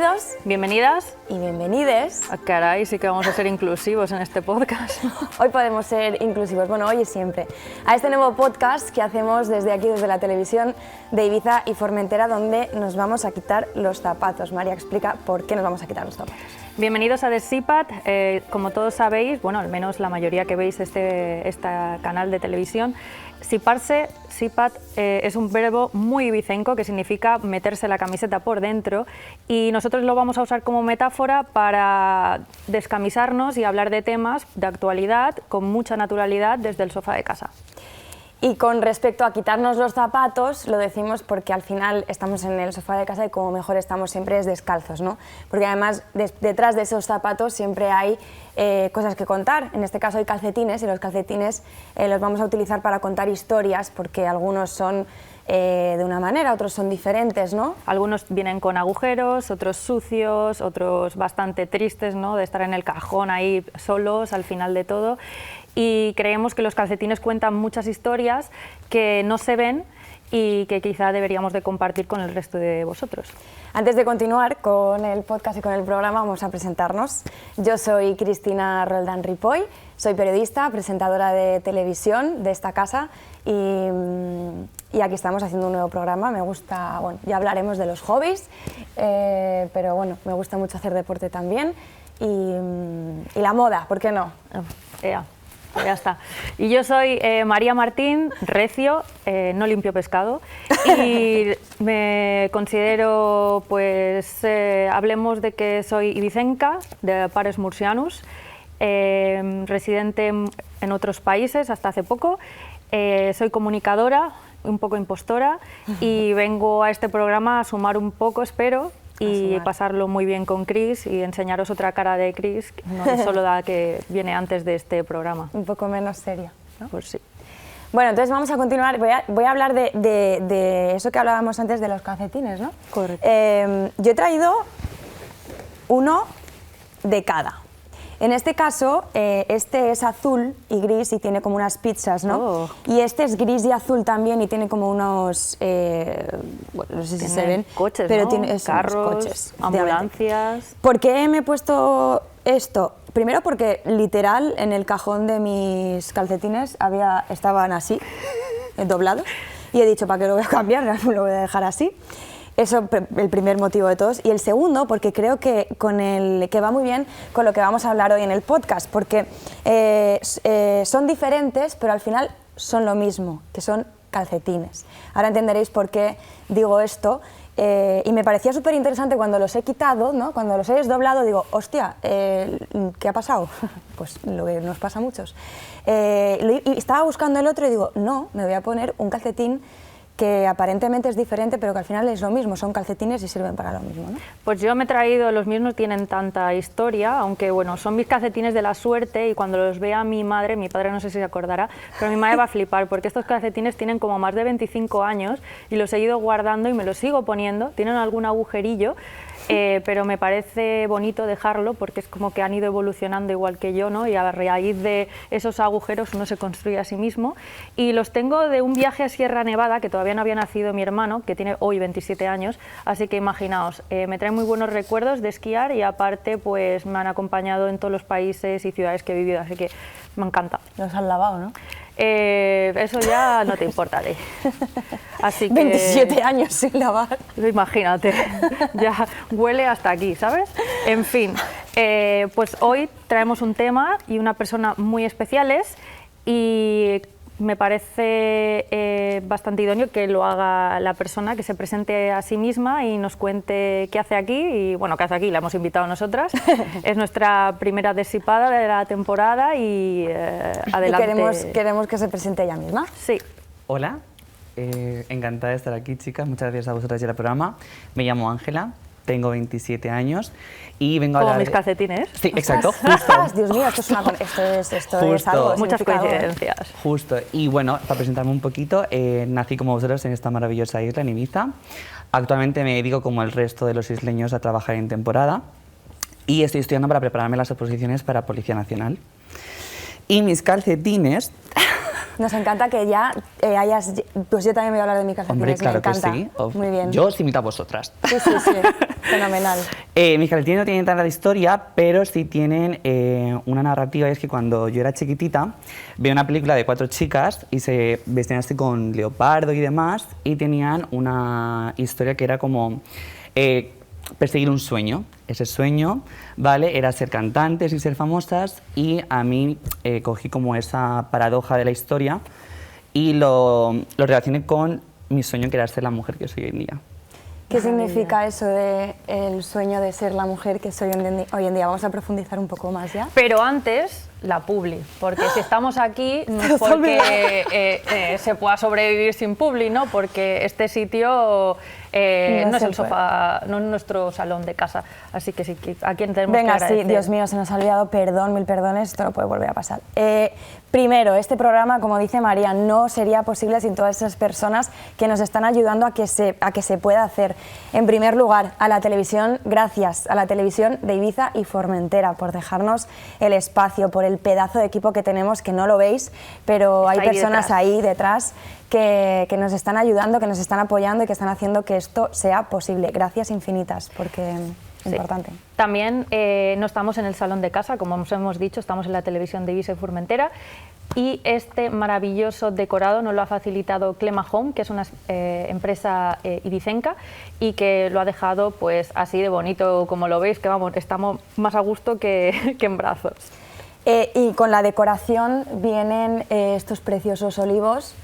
Bienvenidos, bienvenidas y bienvenides. Caray, sí que vamos a ser inclusivos en este podcast. Hoy podemos ser inclusivos, bueno, hoy y siempre. A este nuevo podcast que hacemos desde aquí, desde la televisión de Ibiza y Formentera, donde nos vamos a quitar los zapatos. María, explica por qué nos vamos a quitar los zapatos. Bienvenidos a The Sipat. Como todos sabéis, bueno, al menos la mayoría que veis este canal de televisión, siparse, sipat, es un verbo muy ibicenco que significa meterse la camiseta por dentro, y nosotros lo vamos a usar como metáfora para descamisarnos y hablar de temas de actualidad con mucha naturalidad desde el sofá de casa. Y con respecto a quitarnos los zapatos, lo decimos porque al final estamos en el sofá de casa y como mejor estamos siempre es descalzos, ¿no? Porque además detrás de esos zapatos siempre hay cosas que contar. En este caso hay calcetines, y los calcetines los vamos a utilizar para contar historias, porque algunos son de una manera, otros son diferentes, ¿no? Algunos vienen con agujeros, otros sucios, otros bastante tristes, ¿no? De estar en el cajón ahí solos al final de todo. Y creemos que los calcetines cuentan muchas historias que no se ven y que quizá deberíamos de compartir con el resto de vosotros. Antes de continuar con el podcast y con el programa, vamos a presentarnos. Yo soy Cristina Roldán Ripoll, soy periodista, presentadora de televisión de esta casa y aquí estamos haciendo un nuevo programa. Me gusta, bueno, ya hablaremos de los hobbies, pero bueno, me gusta mucho hacer deporte también y la moda, ¿por qué no? Pues ya está. Y yo soy María Martín, recio, no limpio pescado, y me considero, pues, hablemos de que soy ibicenca, de pares murcianus, residente en otros países hasta hace poco, soy comunicadora, un poco impostora, y vengo a este programa a sumar un poco, espero, y pasarlo muy bien con Chris y enseñaros otra cara de Chris, no es solo la que viene antes de este programa. Un poco menos seria, ¿no? Pues sí. Bueno, entonces vamos a continuar. Voy a hablar de eso que hablábamos antes de los calcetines, ¿no? Correcto. Yo he traído uno de cada. En este caso, este es azul y gris y tiene como unas pizzas, ¿no? Oh. Y este es gris y azul también y tiene como unos, bueno, no sé si se ven, coches, pero ¿no? tiene Carros, coches, ambulancias. ¿Por qué me he puesto esto? Primero porque literal en el cajón de mis calcetines estaban así, doblados, y he dicho, ¿para qué lo voy a cambiar? Lo voy a dejar así. Eso es el primer motivo de todos. Y el segundo, porque creo que va muy bien con lo que vamos a hablar hoy en el podcast, porque son diferentes, pero al final son lo mismo, que son calcetines. Ahora entenderéis por qué digo esto. Y me parecía súper interesante cuando los he quitado, ¿no? Cuando los he desdoblado, digo, hostia, ¿qué ha pasado? Pues lo que nos pasa a muchos. Y estaba buscando el otro y digo, no, me voy a poner un calcetín que aparentemente es diferente, pero que al final es lo mismo, son calcetines y sirven para lo mismo, ¿no? Pues yo me he traído, los míos no tienen tanta historia, aunque bueno, son mis calcetines de la suerte, y cuando los vea mi madre, mi padre no sé si se acordará, pero mi madre va a flipar, porque estos calcetines tienen como más de 25 años y los he ido guardando y me los sigo poniendo, tienen algún agujerillo, pero me parece bonito dejarlo porque es como que han ido evolucionando igual que yo, ¿no? Y a raíz de esos agujeros uno se construye a sí mismo, y los tengo de un viaje a Sierra Nevada, que todavía no había nacido mi hermano, que tiene hoy 27 años, así que imaginaos, me trae muy buenos recuerdos de esquiar, y aparte pues me han acompañado en todos los países y ciudades que he vivido, así que me encanta. Los han lavado, ¿no? Eso ya no te importaré. Así que 27 años sin lavar. Imagínate, ya huele hasta aquí, ¿sabes? En fin, pues hoy traemos un tema y una persona muy especiales, y me parece bastante idóneo que lo haga la persona, que se presente a sí misma y nos cuente qué hace aquí. Y bueno, qué hace aquí, la hemos invitado nosotras. Es nuestra primera desipada de la temporada y adelante. Y queremos que se presente ella misma. Sí. Hola, encantada de estar aquí, chicas. Muchas gracias a vosotras y al programa. Me llamo Ángela, tengo 27 años y vengo a Como hablar mis calcetines. Sí, exacto, justo. Dios mío, esto es algo Muchas significado. coincidencias. Justo. Y bueno, para presentarme un poquito, nací como vosotros en esta maravillosa isla, en Ibiza. Actualmente me dedico, como el resto de los isleños, a trabajar en temporada y estoy estudiando para prepararme las oposiciones para Policía Nacional. Y mis calcetines Nos encanta que ya hayas... Pues yo también voy a hablar de mis calcetines, Hombre, claro me encanta. que sí. Muy bien. Yo os invito a vosotras. Sí, sí, sí, fenomenal. Mis calcetines no tienen tanta historia, pero sí tienen una narrativa, y es que cuando yo era chiquitita, veía una película de 4 chicas y se vestían así con leopardo y demás, y tenían una historia que era como perseguir un sueño. Ese sueño, ¿vale?, era ser cantantes y ser famosas, y a mí cogí como esa paradoja de la historia y lo relacioné con mi sueño, que era ser la mujer que soy hoy en día. ¿Qué significa eso de el sueño de ser la mujer que soy hoy en día? Vamos a profundizar un poco más ya. Pero antes, la publi, porque si estamos aquí no es porque se pueda sobrevivir sin publi, ¿no? Porque este sitio no es el sofá, no es nuestro salón de casa, así que sí, ¿a quién tenemos que agradecer? Venga, sí, Dios mío, se nos ha olvidado, perdón, mil perdones, esto no puede volver a pasar. Primero, este programa, como dice María, no sería posible sin todas esas personas que nos están ayudando a que se pueda hacer. En primer lugar, a la televisión, gracias a la televisión de Ibiza y Formentera por dejarnos el espacio, por el pedazo de equipo que tenemos, que no lo veis, pero hay personas ahí detrás que nos están ayudando, que nos están apoyando y que están haciendo que esto sea posible. Gracias infinitas, porque es importante. También no estamos en el salón de casa, como os hemos dicho, estamos en la televisión de Ibiza y Formentera, y este maravilloso decorado nos lo ha facilitado Clema Home, que es una empresa ibicenca, y que lo ha dejado pues así de bonito como lo veis, que vamos, estamos más a gusto que en brazos. Y con la decoración vienen estos preciosos olivos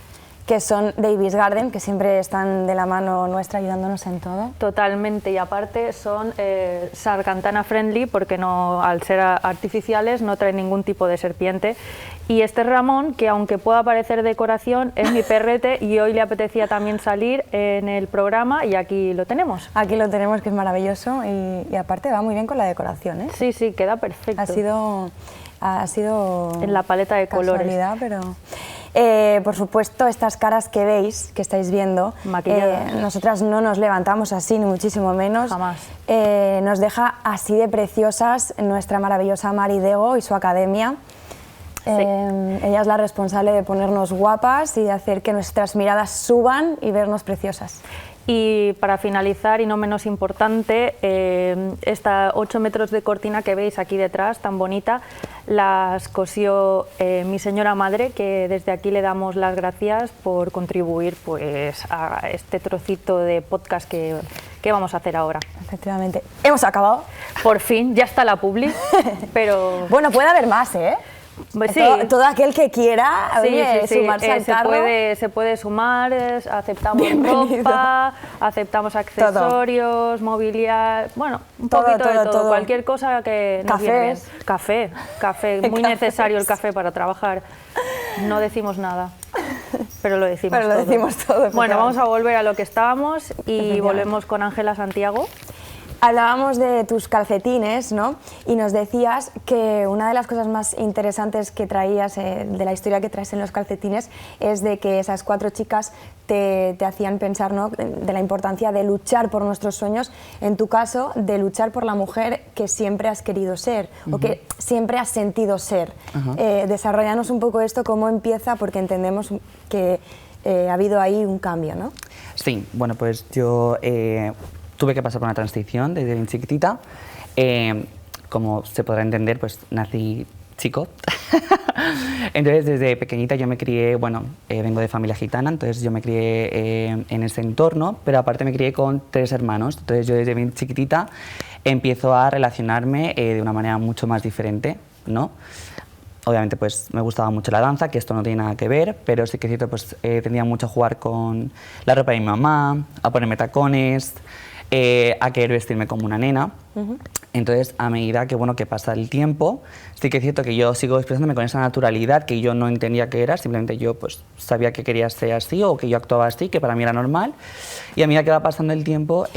que son de Ibis Garden, que siempre están de la mano nuestra ayudándonos en todo. Totalmente, y aparte son sargantana friendly, porque no, al ser artificiales no traen ningún tipo de serpiente. Y este Ramón, que aunque pueda parecer decoración, es mi perrete y hoy le apetecía también salir en el programa y aquí lo tenemos. Aquí lo tenemos, que es maravilloso, y aparte va muy bien con la decoración, ¿eh? Sí, sí, queda perfecto. Ha sido en la paleta de colores. Pero por supuesto, estas caras que veis, que estáis viendo, nosotras no nos levantamos así, ni muchísimo menos. Jamás. Nos deja así de preciosas nuestra maravillosa Mari Dego y su academia. Sí. Ella es la responsable de ponernos guapas y de hacer que nuestras miradas suban y vernos preciosas. Y para finalizar, y no menos importante, esta 8 metros de cortina que veis aquí detrás, tan bonita, las cosió mi señora madre, que desde aquí le damos las gracias por contribuir pues, a este trocito de podcast que vamos a hacer ahora. Efectivamente. Hemos acabado. Por fin, ya está la publi, pero... Bueno, puede haber más, ¿eh? Pues sí. Todo aquel que quiera sumarse al carro. Se puede sumar, aceptamos ropa, aceptamos accesorios, mobiliario, bueno, un poquito de todo, cualquier cosa que nos viene bien. Café, muy necesario el café para trabajar. No decimos nada, pero lo decimos todo. Bueno, vamos a volver a lo que estábamos y volvemos con Ángela Santiago. Hablábamos de tus calcetines, ¿no? Y nos decías que una de las cosas más interesantes que traías, de la historia que traes en los calcetines, es de que esas 4 chicas te hacían pensar, ¿no?, de la importancia de luchar por nuestros sueños, en tu caso, de luchar por la mujer que siempre has querido ser, o que siempre has sentido ser. Desarrollanos un poco esto, cómo empieza, porque entendemos que ha habido ahí un cambio, ¿no? Sí, bueno, pues yo... tuve que pasar por una transición desde bien chiquitita. Como se podrá entender, pues nací chico. Entonces, desde pequeñita yo me crié, bueno, vengo de familia gitana, entonces yo me crié en ese entorno, pero aparte me crié con 3 hermanos. Entonces yo desde bien chiquitita empiezo a relacionarme de una manera mucho más diferente, ¿no? Obviamente pues me gustaba mucho la danza, que esto no tiene nada que ver, pero sí que es cierto, pues tendía mucho a jugar con la ropa de mi mamá, a ponerme tacones, a querer vestirme como una nena. Entonces, a medida que, bueno, que pasa el tiempo, sí que es cierto que yo sigo expresándome con esa naturalidad que yo no entendía qué era, simplemente yo pues sabía que quería ser así o que yo actuaba así, que para mí era normal. Y a medida que va pasando el tiempo...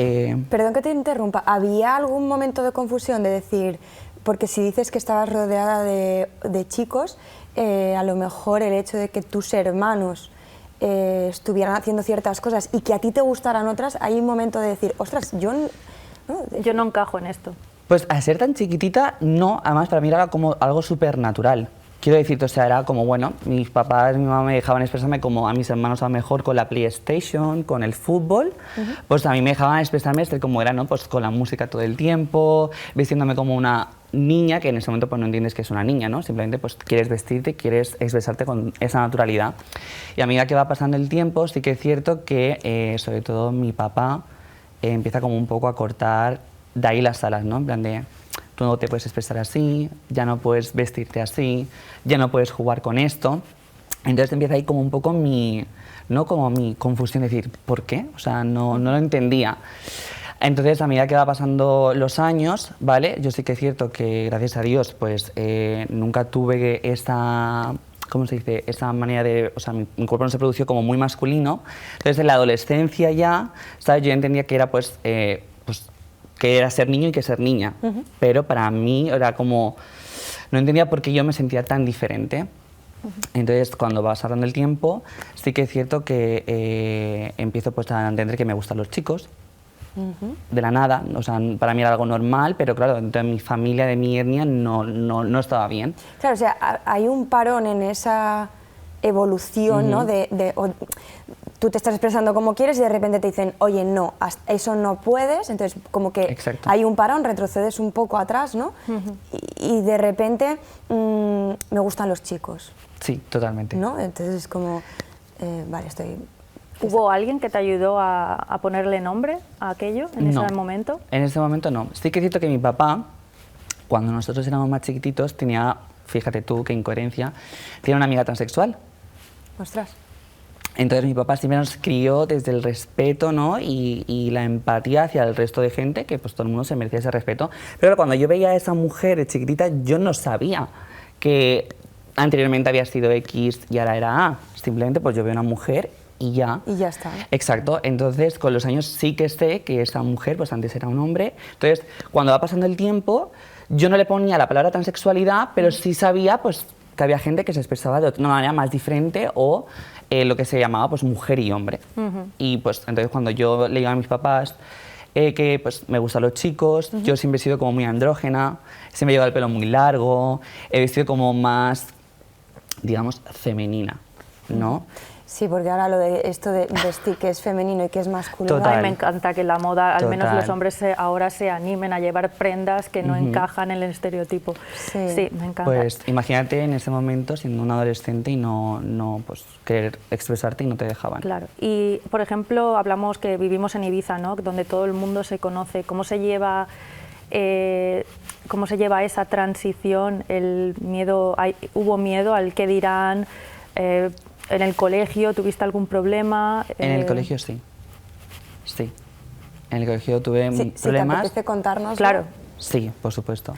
Perdón que te interrumpa, ¿había algún momento de confusión de decir, porque si dices que estabas rodeada de chicos, a lo mejor el hecho de que tus hermanos estuvieran haciendo ciertas cosas y que a ti te gustaran otras, hay un momento de decir, ostras, yo no encajo en esto? Pues al ser tan chiquitita, no, además para mí era como algo súper natural. quiero decirte, o sea, era como, bueno, mis papás, mi mamá me dejaban expresarme como a mis hermanos a lo mejor con la PlayStation, con el fútbol, pues a mí me dejaban expresarme como era, ¿no? Pues con la música todo el tiempo, vistiéndome como una niña, que en ese momento pues no entiendes que es una niña, ¿no? Simplemente pues quieres vestirte, quieres expresarte con esa naturalidad. Y a medida que va pasando el tiempo, sí que es cierto que, sobre todo mi papá, empieza como un poco a cortar de ahí las alas, ¿no? En plan de, tú no te puedes expresar así, ya no puedes vestirte así, ya no puedes jugar con esto. Entonces empieza ahí como un poco ¿no? Como mi confusión, de decir, ¿por qué? O sea, no lo entendía. Entonces, a medida que va pasando los años, ¿vale? Yo sí que es cierto que, gracias a Dios, pues nunca tuve esa... ¿Cómo se dice? Esa manera de... O sea, mi cuerpo no se produjo como muy masculino. Entonces, en la adolescencia ya, ¿sabes? Yo entendía que era, pues que era ser niño y que ser niña. Pero para mí era como... No entendía por qué yo me sentía tan diferente. Entonces, cuando va pasando el tiempo, sí que es cierto que empiezo pues a entender que me gustan los chicos. De la nada, o sea, para mí era algo normal, pero claro, dentro de mi familia, de mi etnia, no estaba bien. Claro, o sea, hay un parón en esa evolución, ¿no? Tú te estás expresando como quieres y de repente te dicen, oye, no, eso no puedes, entonces como que Exacto. hay un parón, retrocedes un poco atrás, ¿no? Y de repente me gustan los chicos, Sí, totalmente. ¿no? Entonces es como, vale, estoy... ¿Hubo alguien que te ayudó a ponerle nombre a aquello en No, ese momento? En ese momento no. Sí que es cierto que mi papá, cuando nosotros éramos más chiquititos, tenía, fíjate tú qué incoherencia, tenía una amiga transexual. Ostras. Entonces mi papá siempre nos crió desde el respeto, ¿no? y la empatía hacia el resto de gente, que pues todo el mundo se merecía ese respeto. Pero cuando yo veía a esa mujer chiquitita, yo no sabía que anteriormente había sido X y ahora era A. Simplemente pues yo veo una mujer y ya. Y ya está. Exacto. Entonces con los años sí que sé que esa mujer pues antes era un hombre. Entonces cuando va pasando el tiempo, yo no le ponía la palabra transexualidad, pero sí sabía pues que había gente que se expresaba de una manera más diferente o lo que se llamaba pues mujer y hombre. Y pues entonces cuando yo le digo a mis papás que pues me gustan los chicos, yo siempre he sido como muy andrógena, siempre llevo el pelo muy largo, he vestido como más, digamos, femenina, ¿no? Sí, porque ahora lo de esto de vestir que es femenino y que es masculino... Total. Ay, me encanta que la moda, al menos Total. los hombres ahora se animen a llevar prendas que no encajan en el estereotipo. Sí. Me encanta. Pues imagínate en ese momento siendo un adolescente y no pues querer expresarte y no te dejaban. Claro. Y, por ejemplo, hablamos que vivimos en Ibiza, ¿no? Donde todo el mundo se conoce. ¿Cómo se lleva esa transición? El miedo, ¿hubo miedo al qué dirán? ¿En el colegio tuviste algún problema? En el colegio sí. Sí. En el colegio tuve Sí, problemas. si te apetece contarnos. Claro. Sí, por supuesto.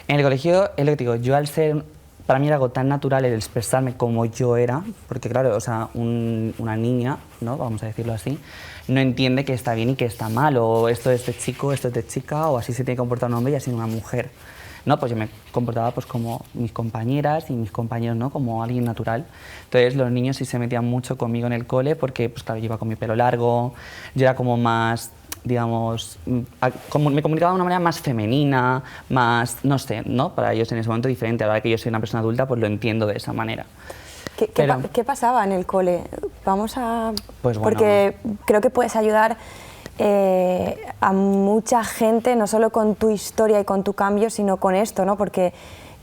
En el colegio, es lo que digo, yo al ser, para mí era algo tan natural el expresarme como yo era, porque claro, o sea, una niña, ¿no? Vamos a decirlo así, no entiende que está bien y que está mal, o esto es de chico, esto es de chica, o así se tiene que comportar un hombre y así una mujer. No, pues yo me comportaba pues como mis compañeras y mis compañeros, ¿no? Como alguien natural. Entonces los niños sí se metían mucho conmigo en el cole porque, pues claro, yo iba con mi pelo largo, yo era como más, digamos, como me comunicaba de una manera más femenina, más, no sé, ¿no? Para ellos en ese momento diferente. Ahora que yo soy una persona adulta, pues lo entiendo de esa manera. ¿Qué pasaba en el cole? Vamos a... Pues bueno. Porque creo que puedes ayudar a mucha gente, no solo con tu historia y con tu cambio, sino con esto, ¿no? Porque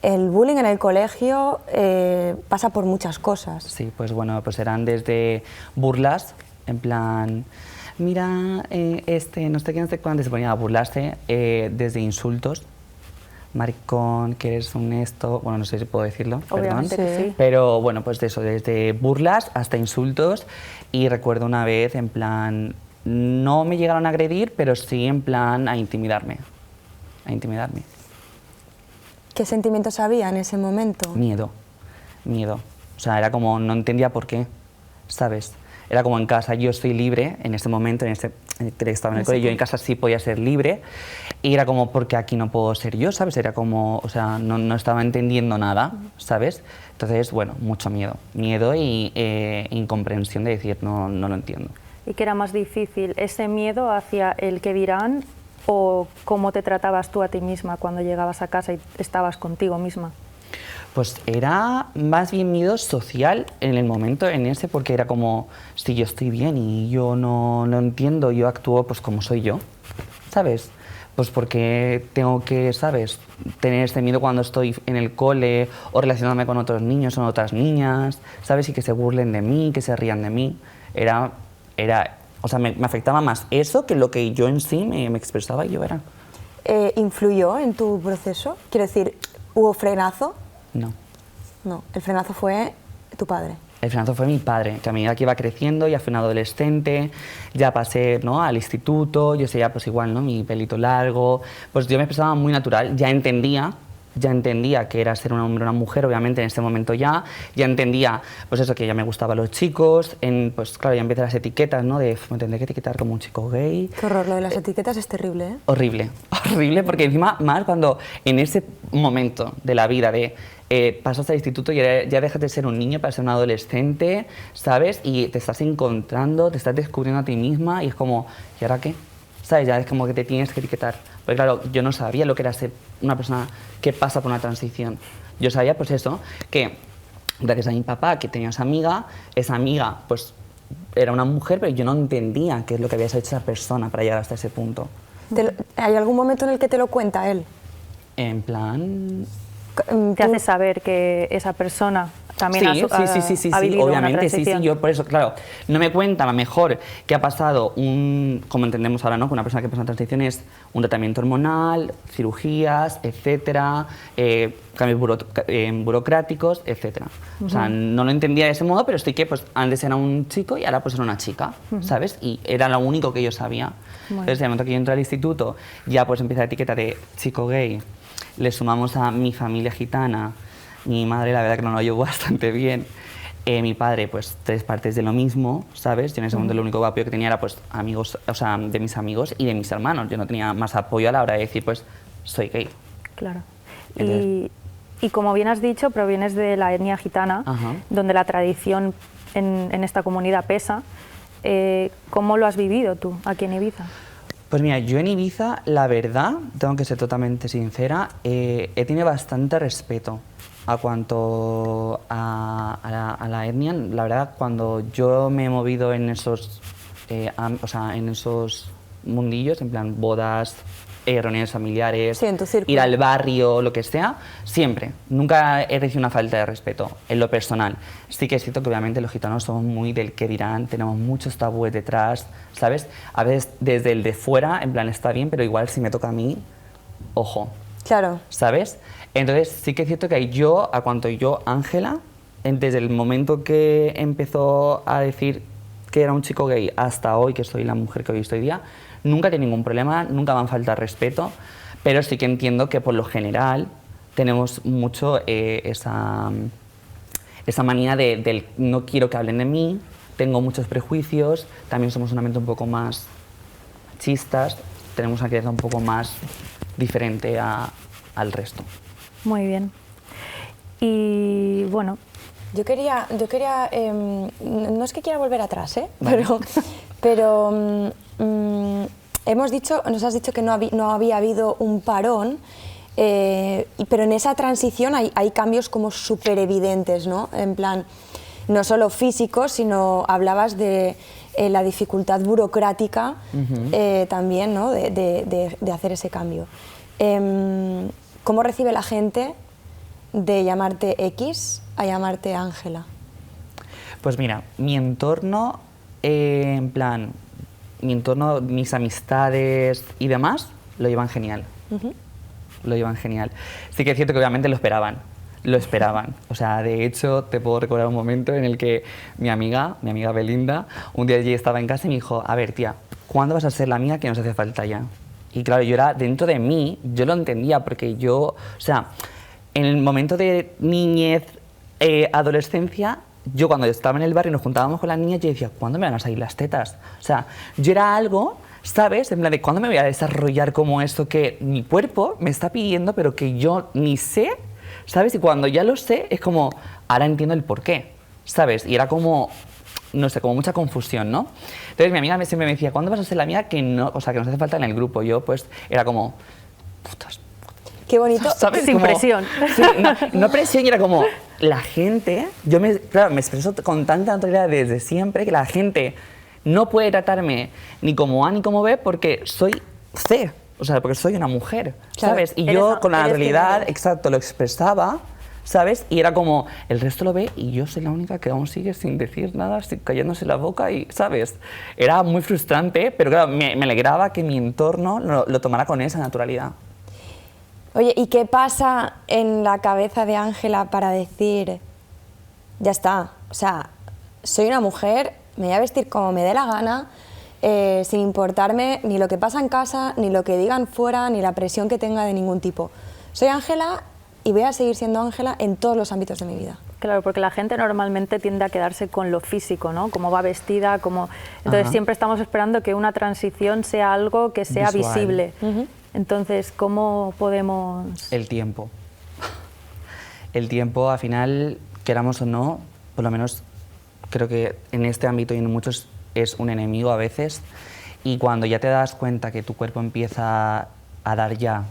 el bullying en el colegio pasa por muchas cosas. Sí, pues bueno, pues eran desde burlas, en plan, mira, no sé qué, no sé cuándo, se ponía a burlarse, desde insultos, maricón, que eres un esto, bueno, no sé si puedo decirlo, Obviamente perdón. que sí. Pero bueno, pues de eso, desde burlas hasta insultos, y recuerdo una vez, en plan, no me llegaron a agredir, pero sí en plan a intimidarme. ¿Qué sentimientos había en ese momento? Miedo. O sea, era como, no entendía por qué, ¿sabes? Era como en casa, yo estoy libre en ese momento, en que estaba en el colegio, yo en casa sí podía ser libre, y era como, ¿por qué aquí no puedo ser yo, ¿sabes? Era como, o sea, no estaba entendiendo nada, ¿sabes? Entonces, bueno, mucho miedo y incomprensión de decir, no lo entiendo. ¿Y qué era más difícil, ese miedo hacia el que dirán o cómo te tratabas tú a ti misma cuando llegabas a casa y estabas contigo misma? Pues era más bien miedo social en el momento en ese, porque era como, si yo estoy bien y yo no entiendo, yo actúo pues como soy yo, ¿sabes? Pues porque tengo que, ¿sabes?, tener este miedo cuando estoy en el cole o relacionándome con otros niños o otras niñas, ¿sabes? Y que se burlen de mí, que se rían de mí. O sea, me afectaba más eso que lo que yo en sí me expresaba y yo era. ¿Influyó en tu proceso? Quiero decir, ¿hubo frenazo? No. No, el frenazo fue tu padre. El frenazo fue mi padre, que a medida que iba creciendo, ya fui un adolescente, ya pasé, ¿no?, al instituto, yo seguía pues igual, ¿no?, mi pelito largo, pues yo me expresaba muy natural, ya entendía que era ser un hombre o una mujer, obviamente en ese momento ya entendía pues eso, que ya me gustaban los chicos, pues claro, ya empiezan las etiquetas, ¿no?, de me tendré que etiquetar como un chico gay. Qué horror, lo de las etiquetas es terrible, ¿eh? Horrible, horrible, porque encima más cuando en ese momento de la vida de pasas al instituto y ya dejas de ser un niño para ser un adolescente, ¿sabes? Y te estás encontrando, te estás descubriendo a ti misma y es como, ¿y ahora qué? ¿Sabes? Ya es como que te tienes que etiquetar. Porque claro, yo no sabía lo que era ser una persona que pasa por una transición. Yo sabía pues eso, que gracias a mi papá, que tenía esa amiga pues era una mujer, pero yo no entendía qué es lo que había hecho esa persona para llegar hasta ese punto. ¿Hay algún momento en el que te lo cuenta él? En plan... Te hace saber que esa persona también ha vivido obviamente, una transición. yo por eso, claro, no me cuenta a lo mejor que ha pasado como entendemos ahora, ¿no?, que una persona que pasa una transición es un tratamiento hormonal, cirugías, etcétera, cambios burocráticos, etcétera. O sea, no lo entendía de ese modo, pero estoy que pues antes era un chico y ahora pues era una chica, ¿sabes? Y era lo único que yo sabía. Entonces, en el momento que yo entré al instituto, ya pues empieza la etiqueta de chico gay. Le sumamos a mi familia gitana, mi madre la verdad que no lo llevó bastante bien, mi padre pues 3 partes de lo mismo, ¿sabes? Yo en ese momento lo único apoyo que tenía era pues amigos, o sea, de mis amigos y de mis hermanos, yo no tenía más apoyo a la hora de decir pues soy gay. Claro. Entonces, y como bien has dicho, provienes de la etnia gitana, donde la tradición en esta comunidad pesa. ¿Cómo lo has vivido tú aquí en Ibiza? Pues mira, yo en Ibiza, la verdad, tengo que ser totalmente sincera, he tenido bastante respeto a cuanto a la etnia. La verdad, cuando yo me he movido en esos, en esos mundillos, en plan bodas, reuniones familiares, sí, en tu círculo, ir al barrio, lo que sea, siempre. Nunca he recibido una falta de respeto en lo personal. Sí que es cierto que obviamente los gitanos somos muy del qué dirán, tenemos muchos tabúes detrás, ¿sabes? A veces desde el de fuera, en plan, está bien, pero igual si me toca a mí, ojo. Claro. ¿Sabes? Entonces sí que es cierto que a cuanto yo, Ángela, desde el momento que empezó a decir que era un chico gay hasta hoy, que soy la mujer que hoy estoy día, nunca he tenido ningún problema, nunca me han faltado respeto, pero sí que entiendo que por lo general tenemos mucho esa manía del no quiero que hablen de mí, tengo muchos prejuicios, también somos una mente un poco más machistas, tenemos una crianza un poco más diferente al resto. Muy bien. Y bueno... Yo quería no es que quiera volver atrás, vale. pero nos has dicho que no había habido un parón, pero en esa transición hay cambios como súper evidentes, ¿no? En plan, no solo físicos, sino hablabas de la dificultad burocrática también, ¿no?, de hacer ese cambio. ¿Cómo recibe la gente de llamarte X a llamarte Ángela? Pues mira, mi entorno, mis amistades y demás, lo llevan genial. Lo llevan genial. Sí que es cierto que obviamente lo esperaban. O sea, de hecho, te puedo recordar un momento en el que mi amiga Belinda, un día allí estaba en casa y me dijo, a ver, tía, ¿cuándo vas a ser la amiga que nos hace falta ya? Y claro, yo era dentro de mí, yo lo entendía, porque yo, o sea, en el momento de niñez, adolescencia, yo cuando estaba en el barrio y nos juntábamos con las niñas, yo decía, ¿cuándo me van a salir las tetas? O sea, yo era algo, ¿sabes? En plan de, ¿cuándo me voy a desarrollar como esto que mi cuerpo me está pidiendo, pero que yo ni sé, ¿sabes? Y cuando ya lo sé, es como, ahora entiendo el porqué, ¿sabes? Y era como, no sé, como mucha confusión, ¿no? Entonces mi amiga siempre me decía, ¿cuándo vas a ser la amiga que no, o sea, que nos hace falta en el grupo? Yo, pues, era como, putas. Qué bonito. ¿Sabes? Sin presión. Sí, no presión, y era como la gente, claro, me expreso con tanta naturalidad desde siempre que la gente no puede tratarme ni como A ni como B porque soy C, o sea, porque soy una mujer, Claro, ¿sabes? Y eres yo con la quien naturalidad, eres. exacto, lo expresaba, ¿sabes? Y era como, el resto lo ve y yo soy la única que aún sigue sin decir nada, callándose la boca y, ¿sabes? Era muy frustrante, pero claro, me alegraba que mi entorno lo tomara con esa naturalidad. Oye, ¿y qué pasa en la cabeza de Ángela para decir, ya está, o sea, soy una mujer, me voy a vestir como me dé la gana, sin importarme ni lo que pasa en casa, ni lo que digan fuera, ni la presión que tenga de ningún tipo? Soy Ángela y voy a seguir siendo Ángela en todos los ámbitos de mi vida. Claro, porque la gente normalmente tiende a quedarse con lo físico, ¿no? Cómo va vestida, cómo... Entonces Ajá. siempre estamos esperando que una transición sea algo que sea Visual. visible. Entonces, ¿cómo podemos...? El tiempo. El tiempo, al final, queramos o no, por lo menos creo que en este ámbito y en muchos es un enemigo a veces. Y cuando ya te das cuenta que tu cuerpo empieza a dar ya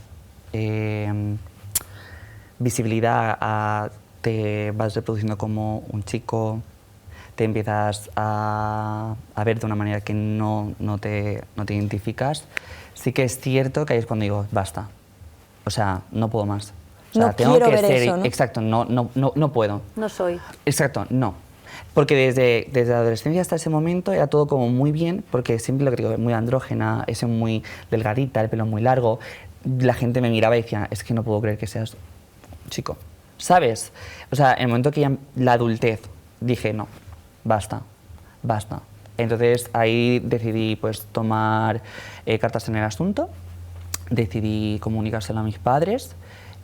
visibilidad a te vas reproduciendo como un chico, te empiezas a ver de una manera que no te identificas, sí que es cierto que ahí es cuando digo, basta. O sea, no puedo más. O sea, No quiero ver eso, ¿no? Exacto, no puedo. No soy. Exacto, no. Porque desde la adolescencia hasta ese momento era todo como muy bien, porque siempre lo que digo, muy andrógena, ese muy delgadita, el pelo muy largo. La gente me miraba y decía, es que no puedo creer que seas chico. ¿Sabes? O sea, en el momento que ya la adultez, dije, no, basta, basta. Entonces ahí decidí pues tomar cartas en el asunto, decidí comunicárselo a mis padres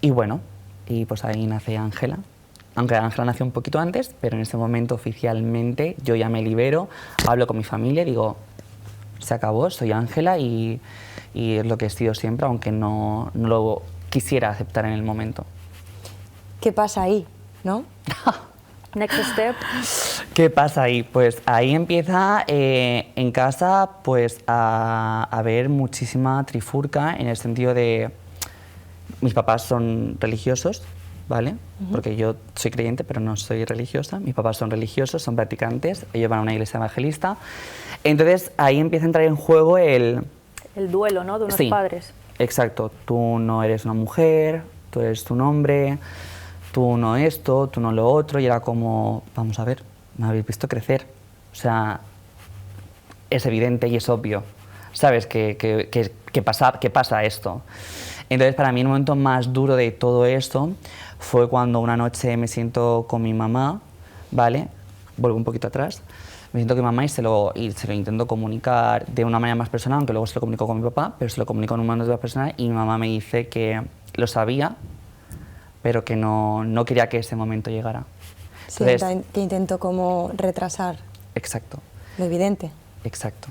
y bueno, y pues ahí nace Ángela. Aunque Ángela nació un poquito antes, pero en ese momento oficialmente yo ya me libero, hablo con mi familia y digo, se acabó, soy Ángela y es lo que he sido siempre, aunque no lo quisiera aceptar en el momento. ¿Qué pasa ahí, no? Next step. ¿Qué pasa ahí? Pues ahí empieza en casa pues a haber muchísima trifurca en el sentido de mis papás son religiosos, ¿vale? Porque yo soy creyente pero no soy religiosa, mis papás son religiosos, son practicantes, ellos van a una iglesia evangelista, entonces ahí empieza a entrar en juego el duelo, ¿no? De unos sí, padres. Exacto, tú no eres una mujer, tú eres un hombre, tú no esto, tú no lo otro, y era como, vamos a ver, me habéis visto crecer. O sea, es evidente y es obvio, ¿sabes? Que pasa esto. Entonces, para mí, el momento más duro de todo esto fue cuando una noche me siento con mi mamá, ¿vale? Vuelvo un poquito atrás. Me siento con mi mamá y se lo intento comunicar de una manera más personal, aunque luego se lo comunico con mi papá, pero se lo comunico en una manera más personal y mi mamá me dice que lo sabía, pero que no quería que ese momento llegara. Sí, Entonces, que intento como retrasar exacto, lo evidente. exacto.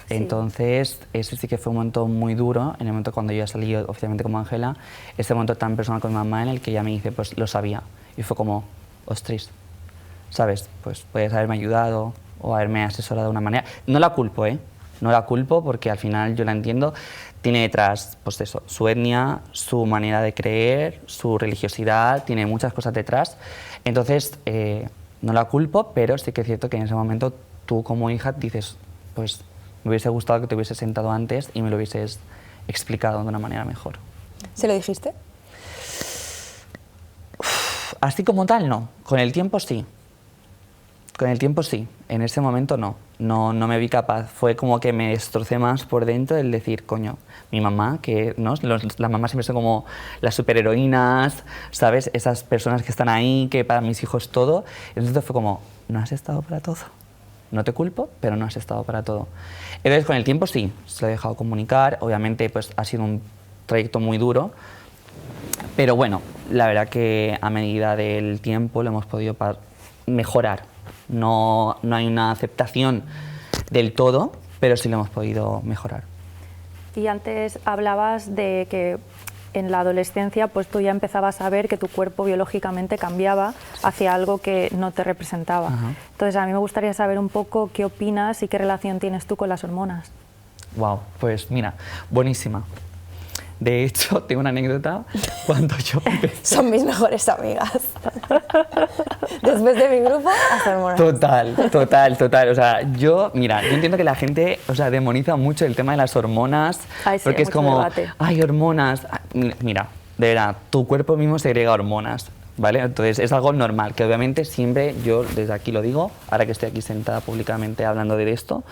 Sí. Entonces, ese sí que fue un momento muy duro, en el momento cuando yo ya salí oficialmente como Ángela, ese momento tan personal con mi mamá en el que ella me dice, pues lo sabía. Y fue como, ostras, ¿sabes? Pues puedes haberme ayudado o haberme asesorado de una manera. No la culpo, ¿eh? No la culpo porque al final yo la entiendo. Tiene detrás, pues eso, su etnia, su manera de creer, su religiosidad, tiene muchas cosas detrás. Entonces, no la culpo, pero sí que es cierto que en ese momento tú como hija dices, pues me hubiese gustado que te hubieses sentado antes y me lo hubieses explicado de una manera mejor. ¿Se lo dijiste? Así como tal, no. Con el tiempo sí. Con el tiempo sí. En ese momento no. No me vi capaz. Fue como que me destrocé más por dentro el decir, coño, mi mamá, que ¿no? Las mamás siempre son como las superheroínas, ¿sabes? Esas personas que están ahí, que para mis hijos todo. Entonces fue como, no has estado para todo. No te culpo, pero no has estado para todo. Entonces con el tiempo sí, se lo he dejado comunicar. Obviamente pues ha sido un trayecto muy duro. Pero bueno, la verdad que a medida del tiempo lo hemos podido mejorar. No hay una aceptación del todo, pero sí lo hemos podido mejorar. Y antes hablabas de que en la adolescencia pues tú ya empezabas a ver que tu cuerpo biológicamente cambiaba hacia algo que no te representaba. Ajá. Entonces a mí me gustaría saber un poco qué opinas y qué relación tienes tú con las hormonas. Wow, pues mira, buenísima. De hecho, tengo una anécdota cuando yo empecé. Son mis mejores amigas. Después de mi grupo, hasta hormonas. Total. O sea, yo entiendo que la gente, o sea, demoniza mucho el tema de las hormonas, Ay, sí, porque es mucho como, debate. ay, hormonas. Mira, de verdad, tu cuerpo mismo segrega hormonas, ¿vale? Entonces es algo normal, que obviamente siempre yo desde aquí lo digo, ahora que estoy aquí sentada públicamente hablando de esto,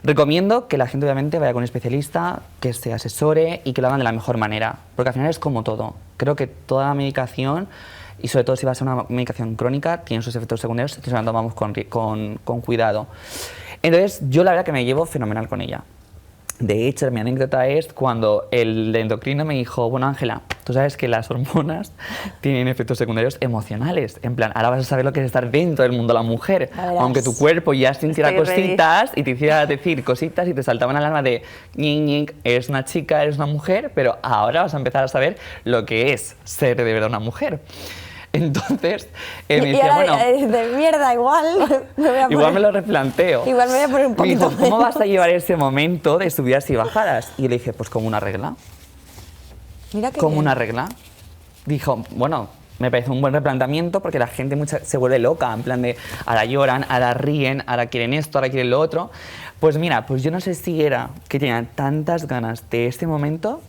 recomiendo que la gente obviamente vaya con un especialista, que se asesore y que lo hagan de la mejor manera, porque al final es como todo. Creo que toda medicación, y sobre todo si va a ser una medicación crónica, tiene sus efectos secundarios, entonces la tomamos con cuidado. Entonces yo la verdad que me llevo fenomenal con ella. De hecho, mi anécdota es cuando el endocrino me dijo, bueno, Ángela, tú sabes que las hormonas tienen efectos secundarios emocionales. En plan, ahora vas a saber lo que es estar dentro del mundo de la mujer. Aunque tu cuerpo ya sintiera cositas y te hiciera decir cositas y te saltaban alarma de ñic, ñic, eres una chica, eres una mujer, pero ahora vas a empezar a saber lo que es ser de verdad una mujer. Entonces, me decía, bueno, de mierda, igual me voy a igual me lo replanteo. Igual me voy a poner un poquito. Me dijo, ¿cómo vas a llevar ese momento de subidas y bajadas? Y le dije, pues como una regla. Mira qué Como bien. una regla. Dijo, bueno, me parece un buen replanteamiento porque la gente se vuelve loca, en plan de, ahora lloran, ahora ríen, ahora quieren esto, ahora quieren lo otro. Pues mira, pues yo no sé si era que tenían tantas ganas de este momento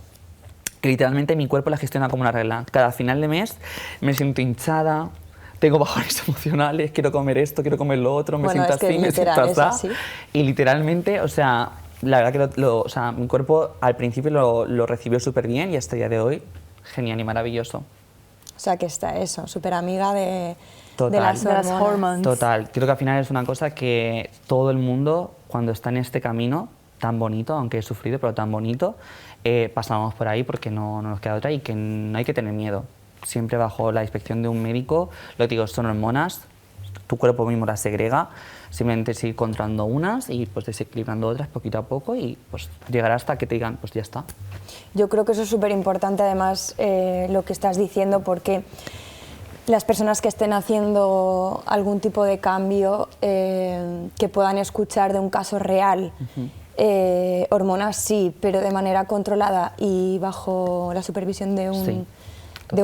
que literalmente mi cuerpo la gestiona como una regla. Cada final de mes me siento hinchada, tengo bajones emocionales, quiero comer esto, quiero comer lo otro, me siento así, me siento así. Y literalmente, o sea, la verdad que o sea, mi cuerpo al principio lo recibió súper bien y hasta el día de hoy, genial y maravilloso. O sea, que está eso, súper amiga de Total. las De las hormonas. hormonas. Total, creo que al final es una cosa que todo el mundo, cuando está en este camino tan bonito, aunque he sufrido, pero tan bonito, pasamos por ahí porque no nos queda otra y que no hay que tener miedo. Siempre bajo la inspección de un médico, lo que digo, son hormonas, tu cuerpo mismo las segrega, simplemente es ir controlando unas y pues desequilibrando otras poquito a poco y pues llegar hasta que te digan, pues ya está. Yo creo que eso es súper importante, además, lo que estás diciendo, porque las personas que estén haciendo algún tipo de cambio, que puedan escuchar de un caso real, hormonas sí, pero de manera controlada y bajo la supervisión de un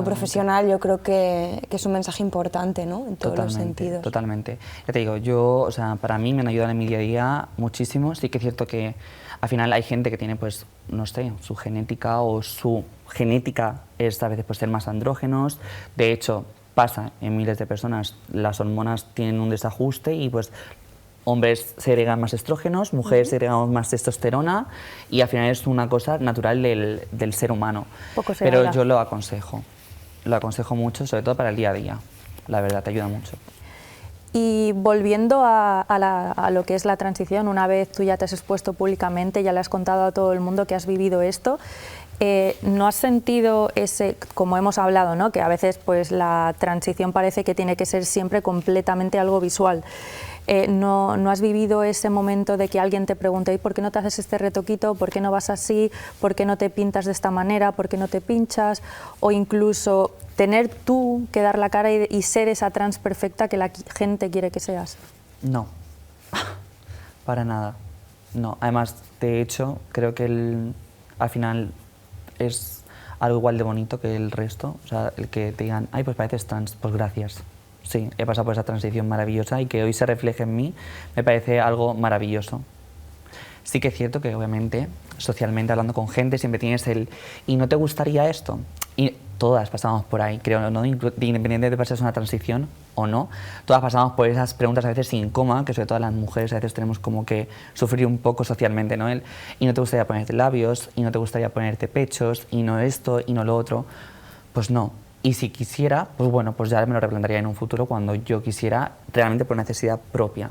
profesional, yo creo que es un mensaje importante, ¿no? En todos los sentidos. Totalmente. Ya te digo, yo, o sea, para mí me han ayudado en mi día a día muchísimo. Sí que es cierto que al final hay gente que tiene, pues, no sé, su genética es a veces pues ser más andrógenos. De hecho, pasa en miles de personas, las hormonas tienen un desajuste y pues hombres segregan más estrógenos, mujeres segregamos más testosterona y al final es una cosa natural del ser humano. Pero yo lo aconsejo mucho, sobre todo para el día a día, la verdad, te ayuda mucho. Y volviendo a lo que es la transición, una vez tú ya te has expuesto públicamente, ya le has contado a todo el mundo que has vivido esto, ¿no has sentido ese, como hemos hablado, ¿no? Que a veces pues la transición parece que tiene que ser siempre completamente algo visual? ¿No has vivido ese momento de que alguien te pregunte, ¿por qué no te haces este retoquito? ¿Por qué no vas así? ¿Por qué no te pintas de esta manera? ¿Por qué no te pinchas? O incluso tener tú que dar la cara y ser esa trans perfecta que la gente quiere que seas. No, para nada. No, además, de hecho, creo que al final es algo igual de bonito que el resto. O sea, el que te digan, ay, pues pareces trans, pues gracias. Sí, he pasado por esa transición maravillosa y que hoy se refleje en mí me parece algo maravilloso. Sí que es cierto que obviamente, socialmente hablando con gente, siempre tienes ¿y no te gustaría esto? Y todas pasamos por ahí, creo, ¿no? Independientemente de si es una transición o no, todas pasamos por esas preguntas a veces incómodas, que sobre todo las mujeres a veces tenemos como que sufrir un poco socialmente, ¿no? ¿Y no te gustaría ponerte labios? ¿Y no te gustaría ponerte pechos? ¿Y no esto? ¿Y no lo otro? Pues no. Y si quisiera, pues bueno, pues ya me lo replantearía en un futuro cuando yo quisiera realmente por necesidad propia.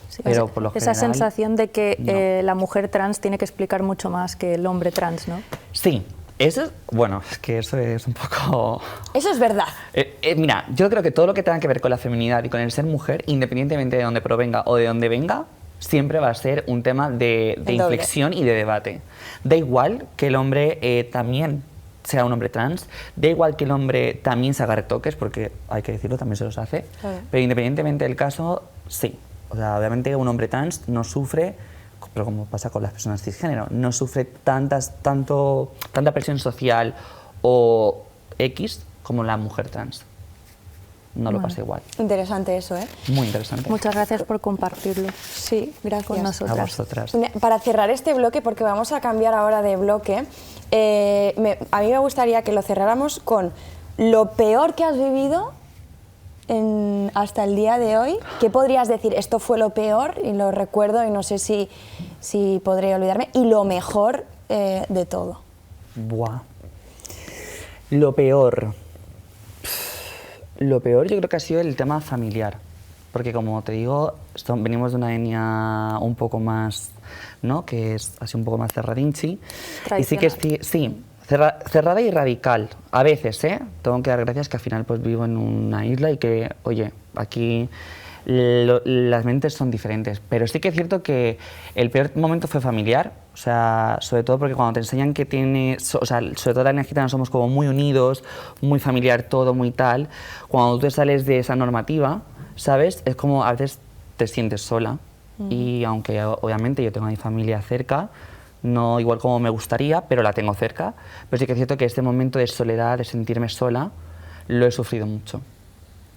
Sí, pero por lo esa general, sensación de que no. la mujer trans tiene que explicar mucho más que el hombre trans, ¿no? Sí, eso es, bueno, es que eso es un poco... Eso es verdad. Mira, yo creo que todo lo que tenga que ver con la feminidad y con el ser mujer, independientemente de dónde provenga o de dónde venga, siempre va a ser un tema de inflexión y de debate. Da igual que el hombre también sea un hombre trans, da igual que el hombre también se haga retoques, porque hay que decirlo, también se los hace, pero independientemente del caso, sí. O sea, obviamente un hombre trans no sufre pero como pasa con las personas cisgénero, no sufre tanta presión social o X como la mujer trans. No lo pasa igual. Interesante eso, ¿eh? Muy interesante. Muchas gracias por compartirlo Sí, gracias. con nosotras. A vosotras. Para cerrar este bloque, porque vamos a cambiar ahora de bloque, a mí me gustaría que lo cerráramos con lo peor que has vivido hasta el día de hoy. ¿Qué podrías decir? Esto fue lo peor y lo recuerdo y no sé si podré olvidarme. Y lo mejor de todo. Buah. Lo peor. Lo peor yo creo que ha sido el tema familiar, porque como te digo, venimos de una etnia un poco más, ¿no? Que es así un poco más cerradinchi. Y sí que sí, cerrada y radical, a veces, ¿eh? Tengo que dar gracias que al final pues vivo en una isla y que, oye, aquí las mentes son diferentes, pero sí que es cierto que el peor momento fue familiar, o sea, sobre todo porque cuando te enseñan que tienes, o sea, sobre todo la etnia gitana somos como muy unidos, muy familiar todo, muy tal, cuando tú te sales de esa normativa, ¿sabes? Es como a veces te sientes sola y aunque obviamente yo tengo a mi familia cerca, no igual como me gustaría, pero la tengo cerca, pero sí que es cierto que este momento de soledad, de sentirme sola, lo he sufrido mucho.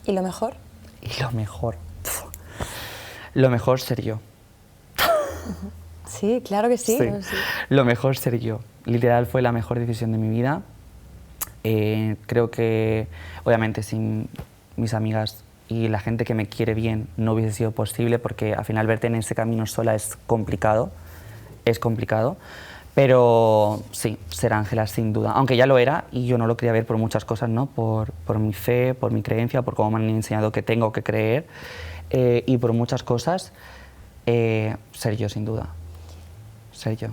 ¿Y lo mejor? Y lo mejor. Lo mejor ser yo. Sí, claro que sí. Sí. Lo mejor ser yo. Literal fue la mejor decisión de mi vida. Creo que, obviamente, sin mis amigas y la gente que me quiere bien no hubiese sido posible porque al final verte en ese camino sola es complicado. Es complicado. Pero sí, ser Ángela sin duda. Aunque ya lo era y yo no lo quería ver por muchas cosas, ¿no? Por mi fe, por mi creencia, por cómo me han enseñado que tengo que creer y por muchas cosas, ser yo sin duda. Ser yo.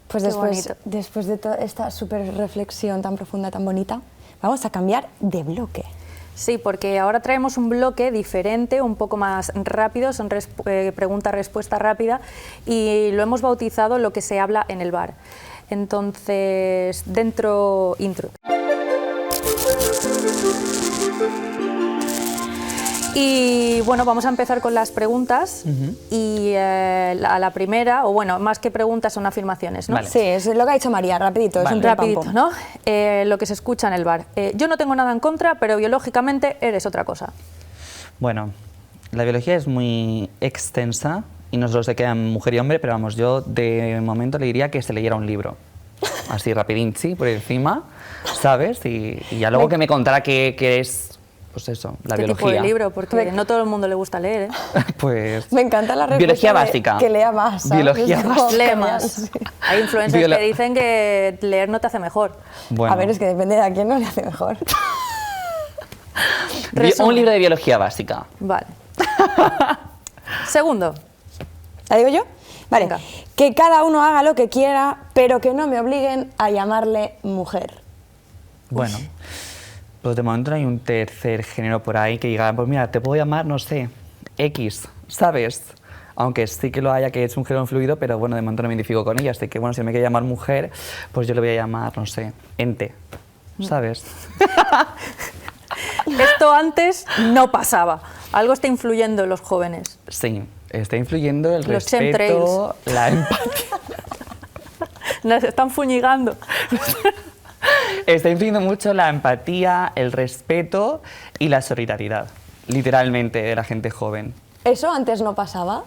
Pues después de toda esta súper reflexión tan profunda, tan bonita, vamos a cambiar de bloque. Sí, porque ahora traemos un bloque diferente, un poco más rápido, son pregunta-respuesta rápida y lo hemos bautizado lo que se habla en el bar. Entonces, intro. Y bueno, vamos a empezar con las preguntas y a la primera, o bueno, más que preguntas son afirmaciones, ¿no? Vale. Sí, es lo que ha dicho María, rapidito, es Vale. un pim, pam, Rapidito, pum. ¿no? Lo que se escucha en el bar. Yo no tengo nada en contra, pero biológicamente eres otra cosa. Bueno, la biología es muy extensa y no solo se queda en mujer y hombre, pero vamos, yo de momento le diría que se leyera un libro. Así rapidinchi, por encima, ¿sabes? Y ya luego que me contara qué es, pues eso, la ¿Qué biología. tipo de libro? Porque no todo el mundo le gusta leer, ¿eh? Pues... Me encanta la respuesta Biología de básica. que lea más, ¿sabes? Biología Es como básica. Lee genial, más. sí. Hay influencers que dicen que leer no te hace mejor. Bueno, A ver, es que depende de a quién no le hace mejor. un libro de biología básica. Vale. Segundo. ¿La digo yo? Vale. Venga. Que cada uno haga lo que quiera, pero que no me obliguen a llamarle mujer. Bueno, pues de momento no hay un tercer género por ahí que diga, pues mira, te puedo llamar, no sé, X, ¿sabes? Aunque sí que lo haya, que es un género fluido, pero bueno, de momento no me identifico con ella, así que bueno, si me quiere llamar mujer, pues yo le voy a llamar, no sé, ente, ¿sabes? Esto antes no pasaba. Algo está influyendo en los jóvenes. Sí, está influyendo el Los respeto, la empatía. Nos están fuñigando. Está influyendo mucho la empatía, el respeto y la solidaridad, literalmente, de la gente joven. ¿Eso antes no pasaba?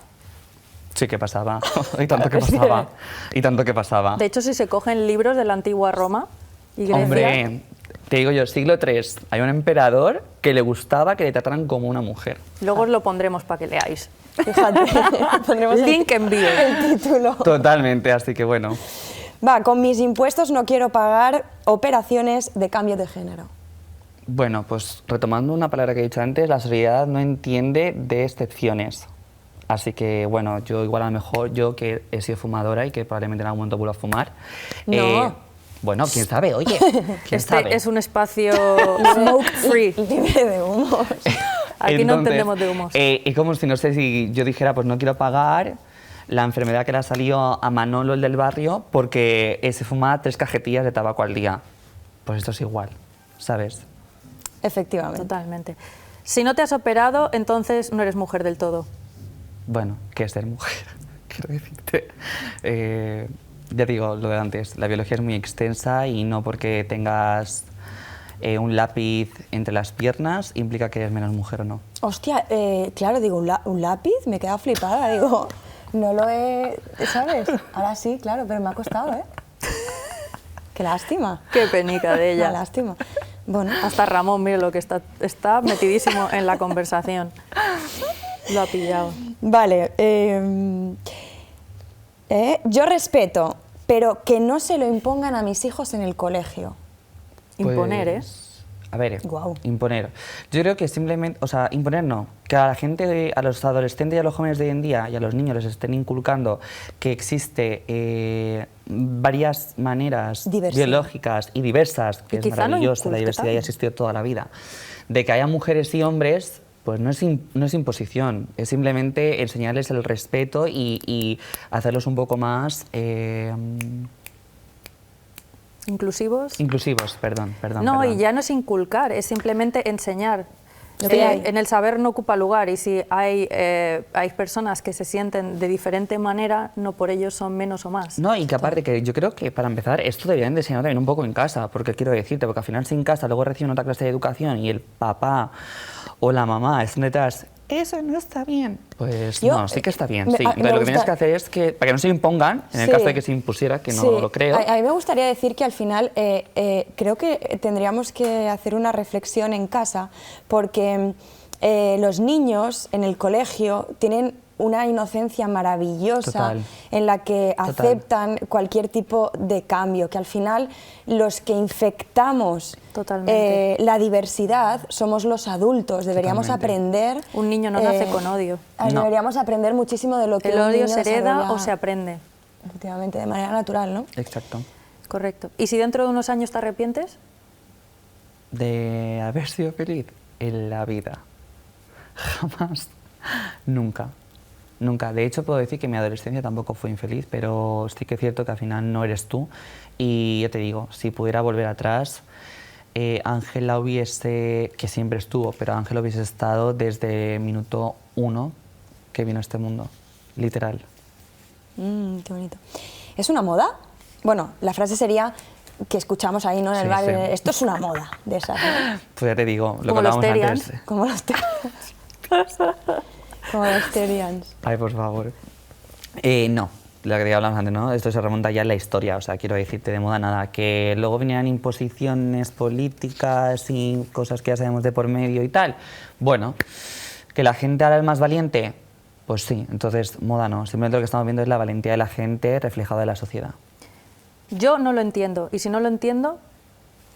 Sí que pasaba, y tanto que pasaba, y tanto que pasaba. De hecho, si se cogen libros de la antigua Roma y Grecia... Hombre, te digo yo, siglo III, hay un emperador que le gustaba que le trataran como una mujer. Luego os lo pondremos para que leáis. Fíjate, pondremos Link en bio. el título. Totalmente, así que bueno. Va, con mis impuestos no quiero pagar operaciones de cambio de género. Bueno, pues retomando una palabra que he dicho antes, la sociedad no entiende de excepciones. Así que, bueno, yo igual a lo mejor, yo que he sido fumadora y que probablemente en algún momento vuelva a fumar. No. Bueno, quién sabe, oye, quién sabe. Este es un espacio smoke free. Libre de humos. Aquí no Entonces, entendemos de humos. Es como si, no sé, si yo dijera, pues no quiero pagar la enfermedad que le ha salido a Manolo, el del barrio, porque se fuma 3 cajetillas de tabaco al día. Pues esto es igual, ¿sabes? Efectivamente. Totalmente. Si no te has operado, entonces no eres mujer del todo. Bueno, ¿qué es ser mujer? quiero decirte. Ya digo lo de antes, la biología es muy extensa y no porque tengas un lápiz entre las piernas implica que eres menos mujer o no. Hostia, claro, digo, un lápiz, me queda flipada, digo, no lo he, ¿sabes? Ahora sí, claro, pero me ha costado, ¿eh? Qué lástima. Qué penica de ella. Qué lástima. Bueno, Hasta Ramón, mire lo que está metidísimo en la conversación. Lo ha pillado. vale. Yo respeto, pero que no se lo impongan a mis hijos en el colegio. Imponer, ¿eh? A ver, Guau. imponer. Yo creo que simplemente, o sea, imponer no. Que a la gente, a los adolescentes y a los jóvenes de hoy en día y a los niños les estén inculcando que existe varias maneras Diversidad. biológicas y diversas, que Y es quizá lo maravilloso, la inculque diversidad ya ha también. existido toda la vida, de que haya mujeres y hombres, pues no es imposición, es simplemente enseñarles el respeto y hacerlos un poco más Inclusivos. inclusivos, perdón. No, y perdón. ya no es inculcar, es simplemente enseñar. Lo que hay. En el saber no ocupa lugar y si hay personas que se sienten de diferente manera, no por ello son menos o más. No, y que aparte que yo creo que para empezar esto deberían de enseñar también un poco en casa, porque quiero decirte, porque al final sin casa luego reciben otra clase de educación y el papá o la mamá están detrás, eso no está bien. Pues Yo, no, sí que está bien, me- sí. me Entonces lo que tienes gusta- que hacer es que, para que no se impongan, en el Sí. caso de que se impusiera, que no Sí, lo creo. A mí me gustaría decir que al final creo que tendríamos que hacer una reflexión en casa porque los niños en el colegio tienen una inocencia maravillosa Total. en la que Total. aceptan cualquier tipo de cambio, que al final los que infectamos Totalmente. la diversidad somos los adultos, deberíamos Totalmente. aprender... Un niño no nace con odio. No. Deberíamos aprender muchísimo de lo que El un odio niño se hereda desarrolla, o se aprende. efectivamente, de manera natural, ¿no? Exacto. Correcto. ¿Y si dentro de unos años te arrepientes? De haber sido feliz en la vida. Jamás. Nunca. Nunca. De hecho, puedo decir que mi adolescencia tampoco fue infeliz, pero sí que es cierto que al final no eres tú. Y yo te digo, si pudiera volver atrás, Ángela hubiese, que siempre estuvo, pero Ángela hubiese estado desde minuto 1 que vino a este mundo. Literal. Qué bonito. ¿Es una moda? Bueno, la frase sería que escuchamos ahí, ¿no? En el Sí, bar, sí. esto es una moda de esas, ¿no? Pues ya te digo, lo Como que los hablábamos Terians. antes. Como los Como los Terians. Ay, por favor. No, lo que hablamos antes, ¿no? Esto se remonta ya en la historia, o sea, quiero decirte de moda nada. Que luego vinieran imposiciones políticas y cosas que ya sabemos de por medio y tal. Bueno, que la gente ahora es más valiente, pues sí, entonces moda no. Simplemente lo que estamos viendo es la valentía de la gente reflejada en la sociedad. Yo no lo entiendo y si no lo entiendo,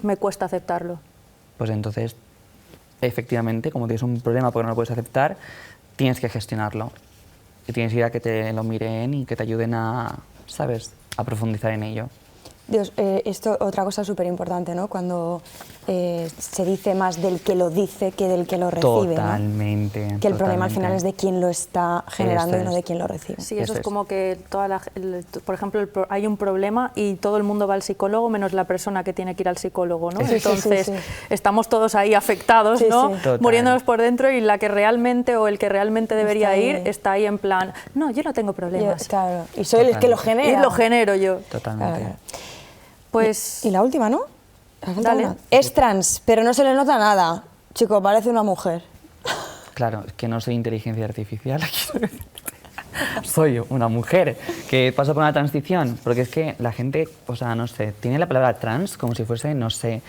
me cuesta aceptarlo. Pues entonces, efectivamente, como tienes un problema porque no lo puedes aceptar, tienes que gestionarlo. Y tienes que ir a que te lo miren y que te ayuden a, ¿sabes?, a profundizar en ello. Dios, esto otra cosa súper importante, ¿no? Cuando se dice más del que lo dice que del que lo recibe, ¿no? Totalmente. Que el problema al totalmente. final es de quién lo está generando Eso y no es. de quién lo recibe. Sí, eso Eso es es. como que por ejemplo, hay un problema y todo el mundo va al psicólogo menos la persona que tiene que ir al psicólogo, ¿no? Sí, sí, Entonces, sí, sí. estamos todos ahí afectados, Sí, ¿no? sí. Total. Muriéndonos por dentro y la que realmente o el que realmente debería Está ahí. ir está ahí en plan, no, yo no tengo problemas. Claro, y soy el que lo Totalmente. genera. Y lo genero yo. Totalmente. Claro. Pues Y la última, ¿no? Me falta Dale. una. Es trans, pero no se le nota nada. Chico, parece una mujer. Claro, es que no soy inteligencia artificial. quiero decir. Soy una mujer que pasa por una transición, porque es que la gente, o sea, no sé, tiene la palabra trans como si fuese, no sé,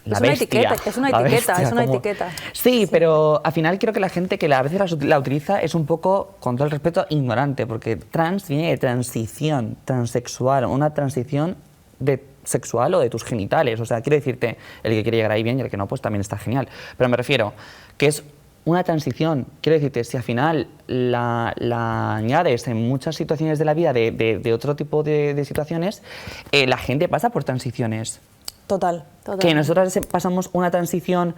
la Es una bestia, etiqueta, es una la etiqueta, bestia, es una como- etiqueta. Sí, pero al final creo que la gente que a veces la utiliza es un poco, con todo el respeto, ignorante, porque trans viene de transición, transexual, una transición de sexual o de tus genitales. O sea, quiero decirte, el que quiere llegar ahí bien y el que no, pues también está genial. Pero me refiero que es una transición. Quiero decirte, si al final la añades en muchas situaciones de la vida, de otro tipo de situaciones, la gente pasa por transiciones. Total. Que nosotros pasamos una transición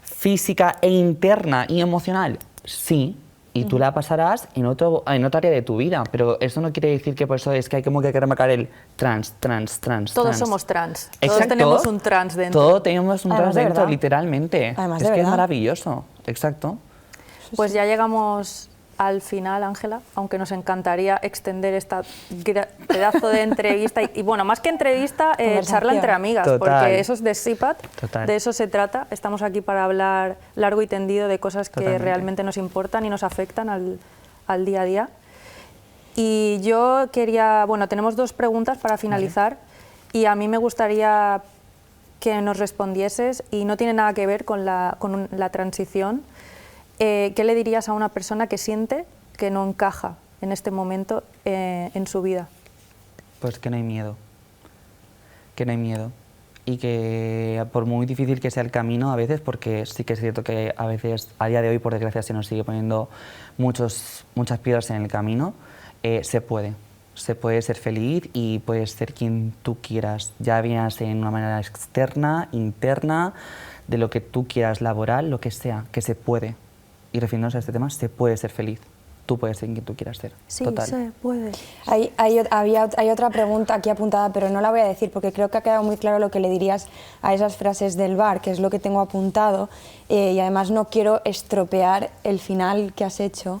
física e interna y emocional, sí, y tú la pasarás en otra área de tu vida, pero eso no quiere decir que por eso es que hay como que remarcar el trans. todos somos trans. Todos Exacto. tenemos un trans dentro. Todos tenemos un Además trans de dentro, verdad. literalmente. Además es de que es verdad. maravilloso, exacto. Pues ya llegamos al final, Ángela, aunque nos encantaría extender esta pedazo de entrevista, y bueno, más que entrevista, charla entre amigas, Total. porque eso es de SIPAT, Total. de eso se trata. Estamos aquí para hablar largo y tendido de cosas que Totalmente. realmente nos importan y nos afectan al día a día. Y yo quería, bueno, tenemos 2 preguntas para finalizar, y a mí me gustaría que nos respondieses, y no tiene nada que ver con la transición. ¿Qué le dirías a una persona que siente que no encaja en este momento en su vida? Pues que no hay miedo, que no hay miedo y que por muy difícil que sea el camino a veces, porque sí que es cierto que a veces, a día de hoy, por desgracia, se nos sigue poniendo muchas piedras en el camino, se puede ser feliz y puedes ser quien tú quieras, ya vienes en una manera externa, interna, de lo que tú quieras, laboral, lo que sea, que se puede. Y refiriéndonos a este tema, se puede ser feliz. Tú puedes ser quien tú quieras ser. Sí, Total. se puede. Hay otra pregunta aquí apuntada, pero no la voy a decir porque creo que ha quedado muy claro lo que le dirías a esas frases del bar, que es lo que tengo apuntado, y además no quiero estropear el final que has hecho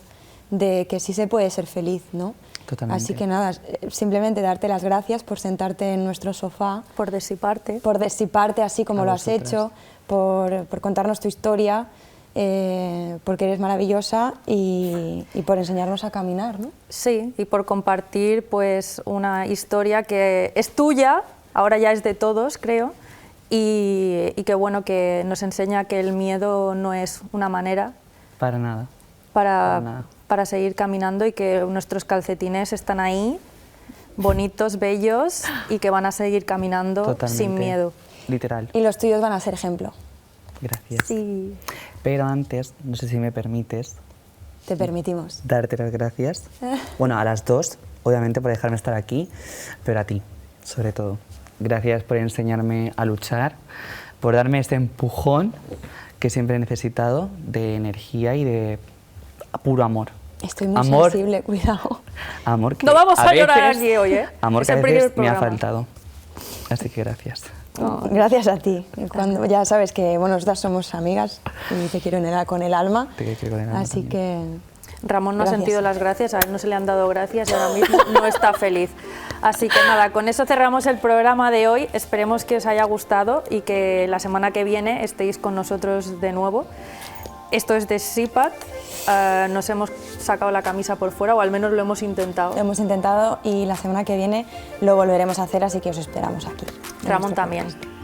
de que sí se puede ser feliz, ¿no? Totalmente. Así que nada, simplemente darte las gracias por sentarte en nuestro sofá, Por disiparte. por disiparte así como A lo has vosotras. hecho, por contarnos tu historia, porque eres maravillosa y por enseñarnos a caminar, ¿no? Sí, y por compartir pues una historia que es tuya, ahora ya es de todos, creo, y que bueno, que nos enseña que el miedo no es una manera Para nada. nada. para seguir caminando, y que nuestros calcetines están ahí, bonitos, bellos, y que van a seguir caminando Totalmente. sin miedo. Literal. Y los tuyos van a ser ejemplo. Gracias. Sí. Pero antes, no sé si me permites, Te permitimos. darte las gracias. Bueno, a las 2, obviamente, por dejarme estar aquí, pero a ti, sobre todo. Gracias por enseñarme a luchar, por darme este empujón que siempre he necesitado de energía y de puro amor. Estoy muy Amor, sensible, cuidado. amor que No vamos a llorar veces- aquí hoy, ¿eh? Amor Es que a el primer veces me ha programa. faltado. Así que gracias. No, gracias a ti. Cuando, ya sabes que bueno, nosotras somos amigas y te quiero con el alma. Te quiero con el alma Así también. que Ramón no ha Gracias. sentido las gracias, a él no se le han dado gracias y ahora mismo no está feliz. Así que nada, con eso cerramos el programa de hoy. Esperemos que os haya gustado y que la semana que viene estéis con nosotros de nuevo. Esto es de SIPAT, nos hemos sacado la camisa por fuera, o al menos lo hemos intentado. lo hemos intentado y la semana que viene lo volveremos a hacer, así que os esperamos aquí. en Ramón nuestro también. podcast.